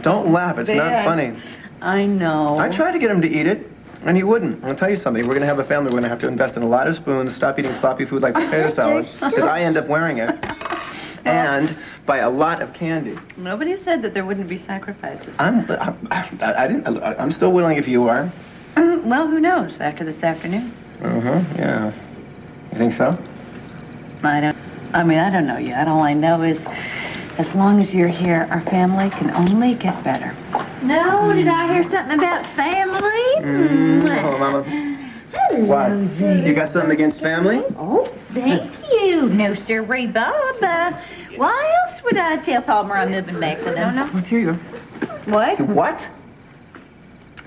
Don't laugh. It's not funny. I know. I tried to get him to eat it, and he wouldn't. I'll tell you something. We're going to have a family. We're going to have to invest in a lot of spoons, stop eating floppy food like potato salad, because I end up wearing it, and buy a lot of candy. Nobody said that there wouldn't be sacrifices. I'm still willing if you are. Well, who knows after this afternoon? Yeah. You think so? I don't know yet. All I know is as long as you're here, our family can only get better. No, did I hear something about family? Oh, Mama. Hello, what? You got something against family? Oh, thank you. No, sirree, Bob. Why else would I tell Palmer I'm moving back with him? No. Here you go. What? What?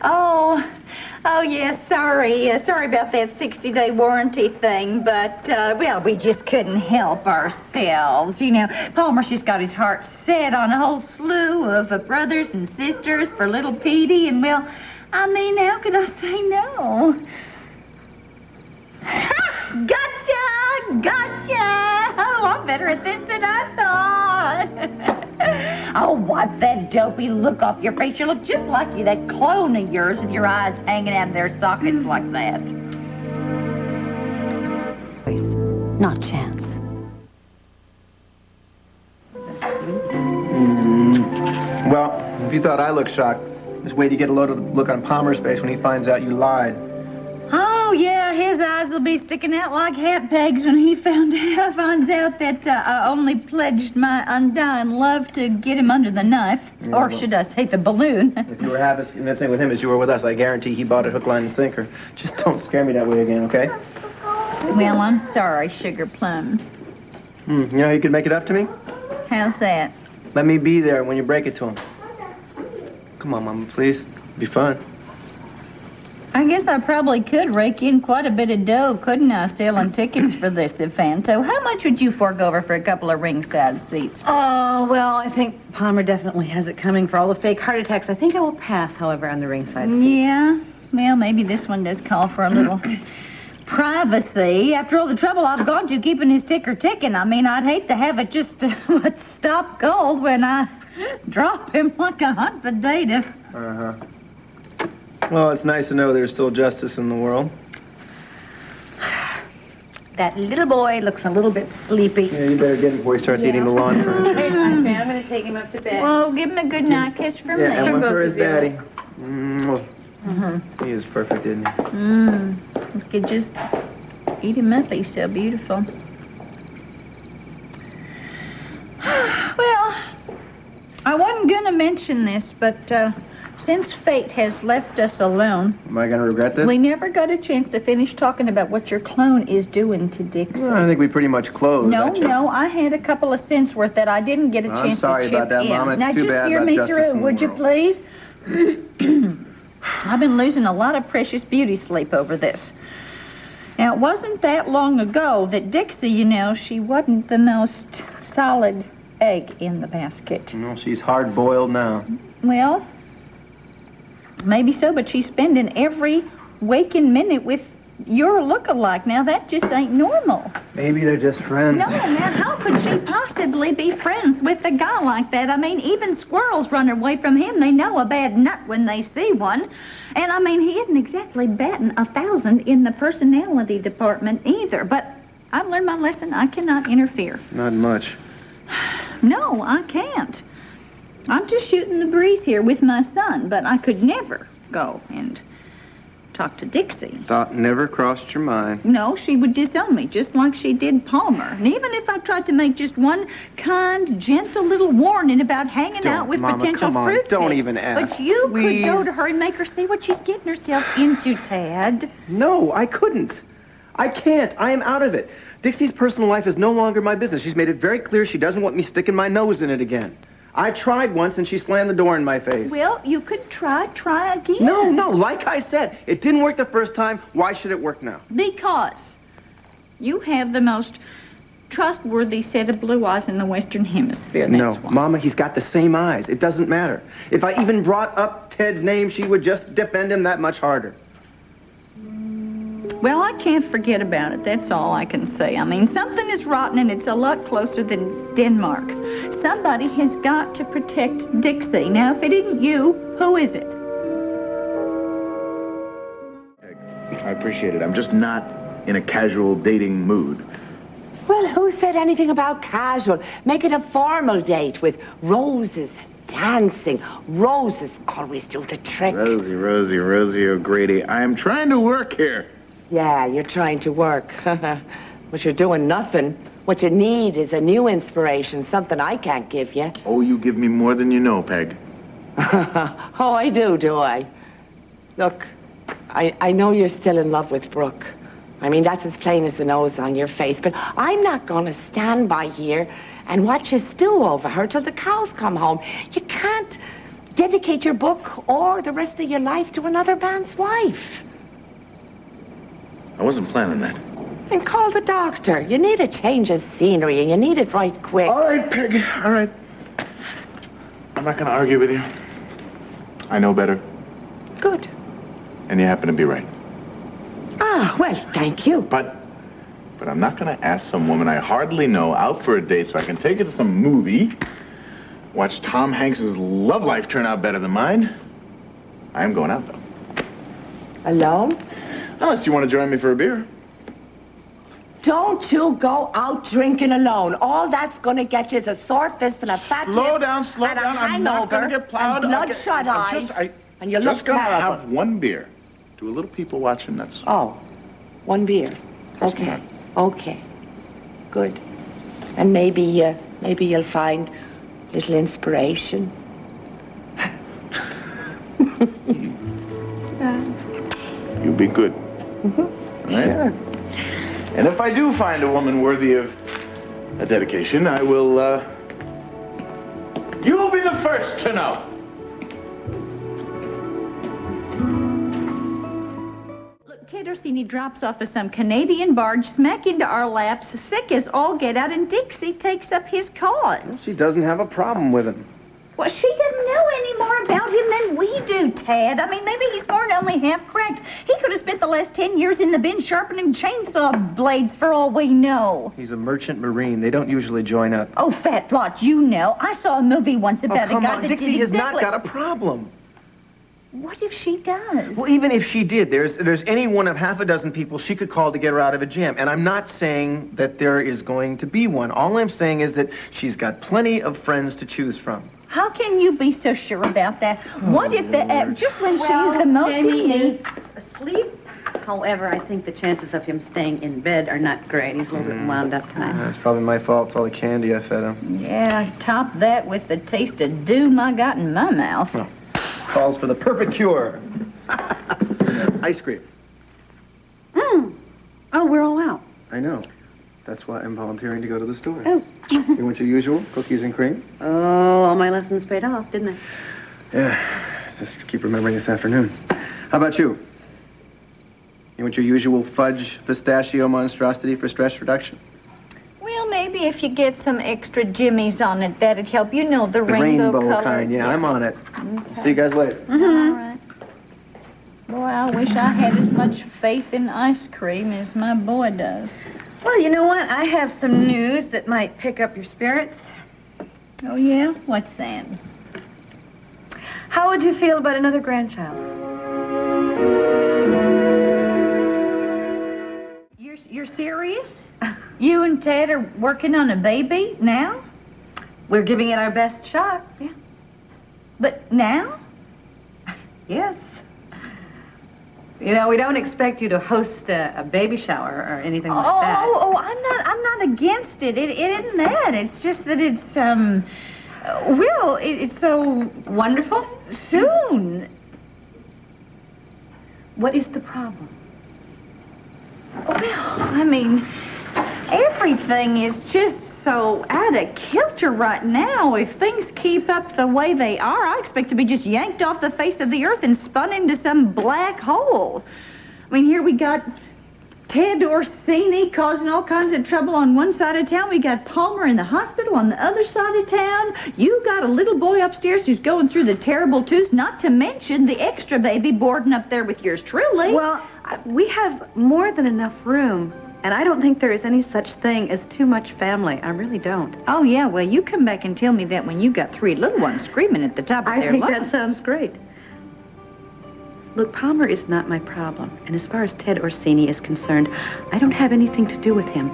Oh, yeah, sorry. Sorry about that 60-day warranty thing, but, well, we just couldn't help ourselves. You know, Palmer's just got his heart set on a whole slew of brothers and sisters for little Petey, and, well, I mean, how could I say no? Gotcha! Oh, I'm better at this than I thought. Oh, wipe that dopey look off your face. You look just like you, that clone of yours with your eyes hanging out of their sockets like that. Not chance. Well, if you thought I looked shocked, just wait to get a load of the look on Palmer's face when he finds out you lied. Oh, yeah, his eyes will be sticking out like hat pegs when he finds out that I only pledged my undying love to get him under the knife. Yeah, or should I say the balloon? If you were half as convincing with him as you were with us, I guarantee he bought it hook, line, and sinker. Just don't scare me that way again, okay? Well, I'm sorry, Sugar Plum. You know how you could make it up to me? How's that? Let me be there when you break it to him. Come on, Mama, please. It'd be fun. I guess I probably could rake in quite a bit of dough, couldn't I, selling tickets for this event? So how much would you fork over for a couple of ringside seats? Oh, well, I think Palmer definitely has it coming for all the fake heart attacks. I think I will pass, however, on the ringside seat. Yeah? Well, maybe this one does call for a little privacy. After all the trouble I've gone to keeping his ticker ticking, I mean, I'd hate to have it just stop cold when I drop him like a hot potato. Well, it's nice to know there's still justice in the world. That little boy looks a little bit sleepy. Yeah, you better get him before he starts eating the lawn furniture. I'm going to take him up to bed. Well, give him a good night kiss from me. Yeah, and one for his Both of daddy. He is perfect, isn't he? You could just eat him up. He's so beautiful. Well, I wasn't going to mention this, but since fate has left us alone... Am I going to regret this? We never got a chance to finish talking about what your clone is doing to Dixie. Well, I think we pretty much closed. No, I had a couple of cents worth that I didn't get a chance to chip in. I'm sorry about that, Mama. It's now, too just bad hear about me justice through, in the would you world. please? I've been losing a lot of precious beauty sleep over this. Now, it wasn't that long ago that Dixie, you know, she wasn't the most solid egg in the basket. No, she's hard-boiled now. Well, maybe so, but she's spending every waking minute with your look-alike. Now, that just ain't normal. Maybe they're just friends. No, now, how could she possibly be friends with a guy like that? I mean, even squirrels run away from him. They know a bad nut when they see one. And, I mean, he isn't exactly batting 1,000 in the personality department either. But I've learned my lesson. I cannot interfere. Not much. No, I can't. I'm just shooting the breeze here with my son, but I could never go and talk to Dixie. Thought never crossed your mind. No, she would disown me, just like she did Palmer. And even if I tried to make just one kind, gentle little warning about hanging out with Mama, potential come on. fruit Don't tips, even ask. But you Please. could go to her and make her see what she's getting herself into, Tad. No, I couldn't. I can't. I am out of it. Dixie's personal life is no longer my business. She's made it very clear she doesn't want me sticking my nose in it again. I tried once, and she slammed the door in my face. Well, you could try again. No, like I said, it didn't work the first time. Why should it work now? Because you have the most trustworthy set of blue eyes in the Western Hemisphere. That's No, why. Mama, he's got the same eyes. It doesn't matter. If I even brought up Ted's name, she would just defend him that much harder. Well, I can't forget about it. That's all I can say. I mean, something is rotten, and it's a lot closer than Denmark. somebody has got to protect Dixie. Now, if it isn't you, who is it? I appreciate it. I'm just not in a casual dating mood. Well, who said anything about casual? Make it a formal date with roses, dancing. Roses always do the trick. Rosie O'Grady. I am trying to work here. Yeah, you're trying to work. But you're doing nothing. What you need is a new inspiration, something I can't give you. Oh, you give me more than you know, Peg. Oh, I do I? Look, I know you're still in love with Brooke. I mean, that's as plain as the nose on your face. But I'm not going to stand by here and watch you stew over her till the cows come home. You can't dedicate your book or the rest of your life to another man's wife. I wasn't planning that. And call the doctor. You need a change of scenery, and you need it right quick. All right, Peg. All right. I'm not going to argue with you. I know better. Good. And you happen to be right. Ah, well, thank you. But I'm not going to ask some woman I hardly know out for a date so I can take her to some movie, watch Tom Hanks' love life turn out better than mine. I am going out, though. Alone? Unless you want to join me for a beer. Don't you go out drinking alone. All that's going to get you is a sore fist and a fat Slow lip down. and a I'm not going to get plowed. and bloodshot eyes. And you look just gonna terrible. have one beer. Do a little people watching, that's... Oh, one beer. Okay. Okay. Good. And maybe you'll find a little inspiration. You be good. Mm-hmm. All right? Sure. And if I do find a woman worthy of a dedication, I will, you will be the first to know. Look, Ted Orsini drops off of some Canadian barge smack into our laps, sick as all get out, and Dixie takes up his cause. She doesn't have a problem with him. Well, she doesn't know any more about him than we do, Ted. I mean, maybe he's more than only half cracked. He could have spent the last 10 years in the bin sharpening chainsaw blades for all we know. He's a merchant marine. They don't usually join up. Oh, fat lot, you know. I saw a movie once about a guy that Dixie did has exactly... not got a problem. What if she does? Well, even if she did, there's any one of half a dozen people she could call to get her out of a jam. And I'm not saying that there is going to be one. All I'm saying is that she's got plenty of friends to choose from. How can you be so sure about that? What if just when she's the most Jamie in is need... asleep. However, I think the chances of him staying in bed are not great. He's a little bit wound up tonight. That's probably my fault. It's all the candy I fed him. Yeah, top that with the taste of doom I got in my mouth. Well, calls for the perfect cure. Ice cream. Oh, we're all out. I know. That's why I'm volunteering to go to the store. Oh. You want your usual cookies and cream? Oh, all my lessons paid off, didn't they? Yeah, just keep remembering this afternoon. How about you? You want your usual fudge pistachio monstrosity for stress reduction? Well, maybe if you get some extra jimmies on it, that'd help. You know, the rainbow color. kind, yeah, I'm on it. Okay. See you guys later. All right. Boy, I wish I had as much faith in ice cream as my boy does. Well, you know what? I have some news that might pick up your spirits. Oh, yeah? What's that? How would you feel about another grandchild? You're serious? You and Ted are working on a baby now? We're giving it our best shot, yeah. But now? Yes. You know, we don't expect you to host a baby shower or anything like that. Oh, I'm not against it. It isn't that. It's just that it's, it's so Wonderful. soon. What is the problem? Well, I mean, everything is just so out of kilter right now. If things keep up the way they are, I expect to be just yanked off the face of the earth and spun into some black hole. I mean, here we got Ted Orsini causing all kinds of trouble on one side of town. We got Palmer in the hospital on the other side of town. You got a little boy upstairs who's going through the terrible twos, not to mention the extra baby boarding up there with yours truly. Well, we have more than enough room And I don't think there is any such thing as too much family. I really don't. Oh, yeah, well, you come back and tell me that when you got 3 little ones screaming at the top of their lungs. I think that sounds great. Look, Palmer is not my problem. And as far as Ted Orsini is concerned, I don't have anything to do with him.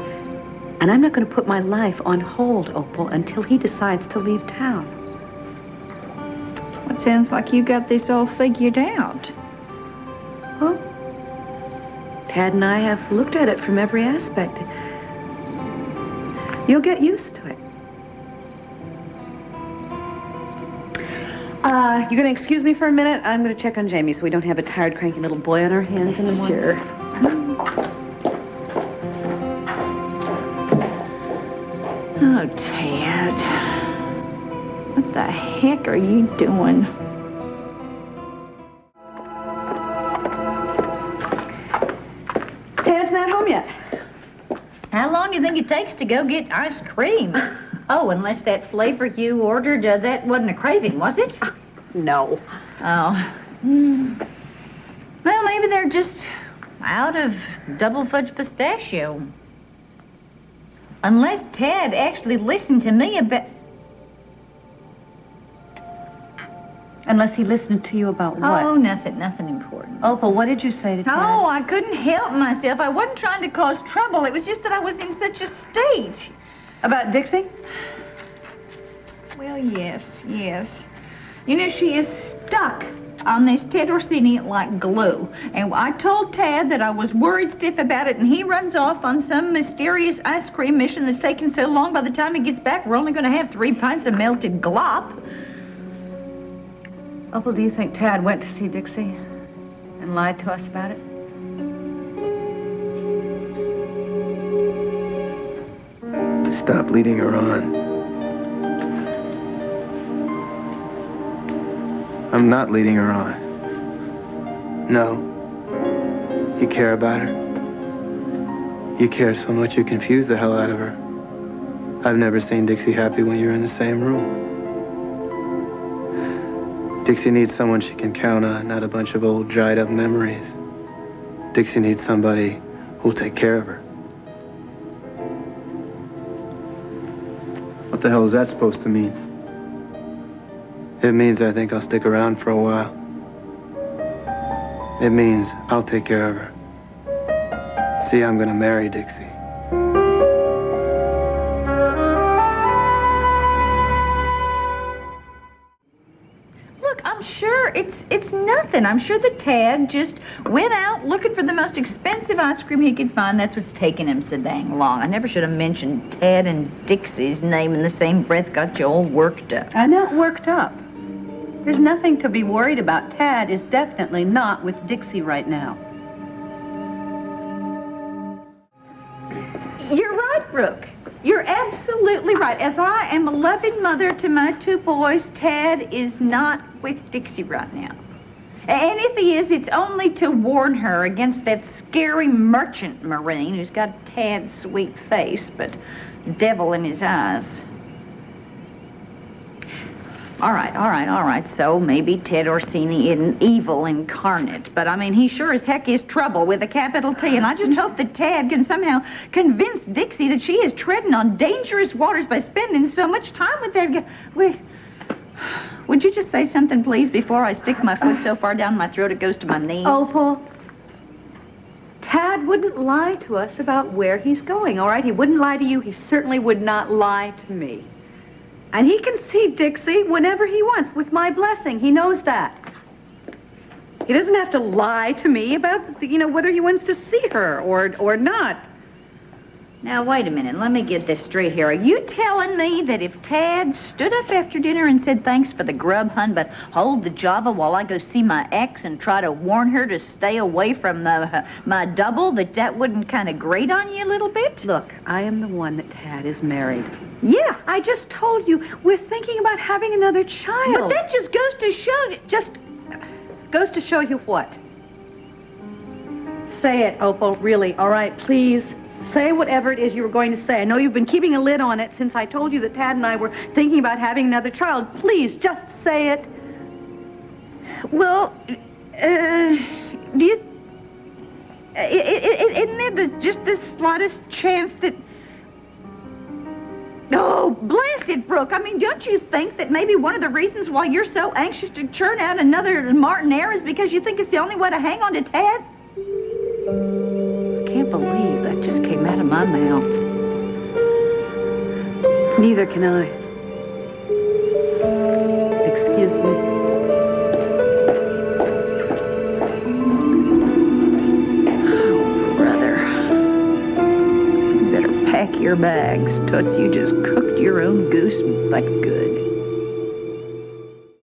And I'm not going to put my life on hold, Opal, until he decides to leave town. Well, it sounds like you got this all figured out. Well, Tad and I have looked at it from every aspect. You'll get used to it. You going to excuse me for a minute? I'm going to check on Jamie so we don't have a tired, cranky little boy on our hands in the morning. Sure. Oh, Tad. What the heck are you doing? Tad's not home yet. How long do you think it takes to go get ice cream? Oh, unless that flavor you ordered, that wasn't a craving, was it? No. Oh. Well, maybe they're just out of double fudge pistachio. Unless Tad actually listened to me about... Unless he listened to you about what? Oh, nothing important. Opal, what did you say to Tad? Oh, I couldn't help myself. I wasn't trying to cause trouble. It was just that I was in such a state. About Dixie? Well, yes. You know, she is stuck on this Ted Orsini like glue. And I told Tad that I was worried stiff about it, and he runs off on some mysterious ice cream mission that's taking so long. By the time he gets back, we're only going to have 3 pints of melted glop. Opal, do you think Tad went to see Dixie and lied to us about it? Stop leading her on. I'm not leading her on. No. You care about her. You care so much you confuse the hell out of her. I've never seen Dixie happy when you're in the same room. Dixie needs someone she can count on, not a bunch of old dried up memories. Dixie needs somebody who'll take care of her. What the hell is that supposed to mean? It means I think I'll stick around for a while. It means I'll take care of her. See, I'm gonna marry Dixie. Look, I'm sure it's nothing. I'm sure that Tad just went out looking for the most expensive ice cream he could find. That's what's taking him so dang long. I never should have mentioned Tad and Dixie's name in the same breath. Got you all worked up. I'm not worked up. There's nothing to be worried about. Tad is definitely not with Dixie right now. You're right, Brooke. You're absolutely right. As I am a loving mother to my 2 boys, Tad is not with Dixie right now. And if he is, it's only to warn her against that scary merchant marine who's got Tad's sweet face, but devil in his eyes. All right. So maybe Ted Orsini isn't evil incarnate, but I mean, he sure as heck is trouble with a capital T, and I just hope that Tad can somehow convince Dixie that she is treading on dangerous waters by spending so much time with that guy. Would you just say something, please, before I stick my foot so far down my throat it goes to my knees? Opal, Tad wouldn't lie to us about where he's going, all right? He wouldn't lie to you. He certainly would not lie to me. And he can see Dixie whenever he wants, with my blessing. He knows that. He doesn't have to lie to me about, whether he wants to see her or not. Now, wait a minute. Let me get this straight here. Are you telling me that if Tad stood up after dinner and said thanks for the grub, hun, but hold the Java while I go see my ex and try to warn her to stay away from my double, that wouldn't kind of grate on you a little bit? Look, I am the one that Tad is married. Yeah. I just told you, we're thinking about having another child. But that just goes to show... Goes to show you what? Say it, Opal, really. All right, please. Say whatever it is you were going to say. I know you've been keeping a lid on it since I told you that Tad and I were thinking about having another child. Please, just say it. Well, do you... Isn't there just the slightest chance that... Oh, blast it, Brooke. I mean, don't you think that maybe one of the reasons why you're so anxious to churn out another Martinaire is because you think it's the only way to hang on to Ted? I can't believe that just came out of my mouth. Neither can I. Excuse me. Pack your bags, Toots. You just cooked your own goose but good.